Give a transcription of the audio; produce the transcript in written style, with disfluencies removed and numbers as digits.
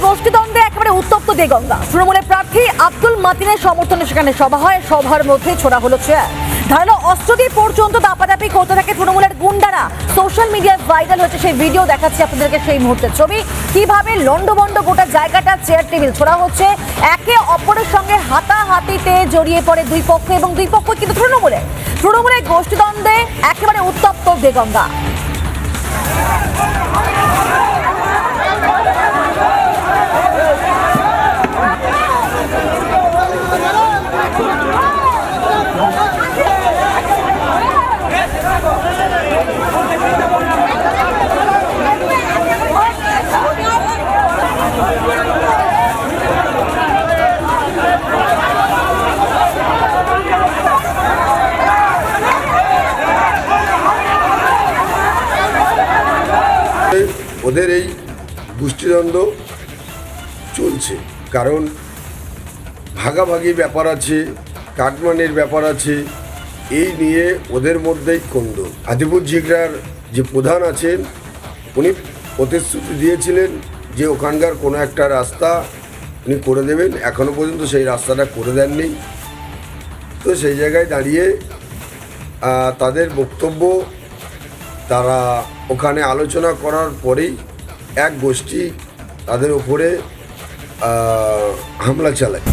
গোষ্ঠীদ্বন্দ্বে একেবারে উত্তপ্ত দেগঙ্গা। তৃণমূলের প্রার্থী আব্দুল মাতিনের সমর্থনে সেখানে সভা হয়, সভার মধ্যে ছোড়া হলো চেয়ার, ধারালো অস্ত্র দিয়ে পর্যন্ত দাপাদাপি করতে থাকে তৃণমূলের গুন্ডারা। সোশ্যাল মিডিয়ায় ভাইরাল হচ্ছে সেই ভিডিও, দেখাচ্ছি আপনাদেরকে সেই মুহূর্তের ছবি। কিভাবে লন্ডভন্ড গোটা জায়গাটা, চেয়ার টেবিল ছোড়া হচ্ছে, একে অপরের সঙ্গে হাতাহাতিতে জড়িয়ে পড়ে দুই পক্ষ, এবং দুই পক্ষ কিন্তু তৃণমূলের গোষ্ঠীদ্বন্দ্বে একেবারে উত্তপ্ত দেগঙ্গা। ওদের এই গোষ্ঠীদ্বন্দ্ব চলছে, কারণ ভাগাভাগির ব্যাপার আছে, কাটমানির ব্যাপার আছে, এই নিয়ে ওদের মধ্যেই কন্দ। আদিপুর ঝিগড়ার যে প্রধান আছেন উনি প্রতিশ্রুতি দিয়েছিলেন যে ওখানকার কোনো একটা রাস্তা উনি করে দেবেন, এখনও পর্যন্ত সেই রাস্তাটা করে দেননি। তো সেই জায়গায় দাঁড়িয়ে তাদের বক্তব্য, তারা ওখানে আলোচনা করার পরেই এক গোষ্ঠী তাদের উপরে হামলা চালায়।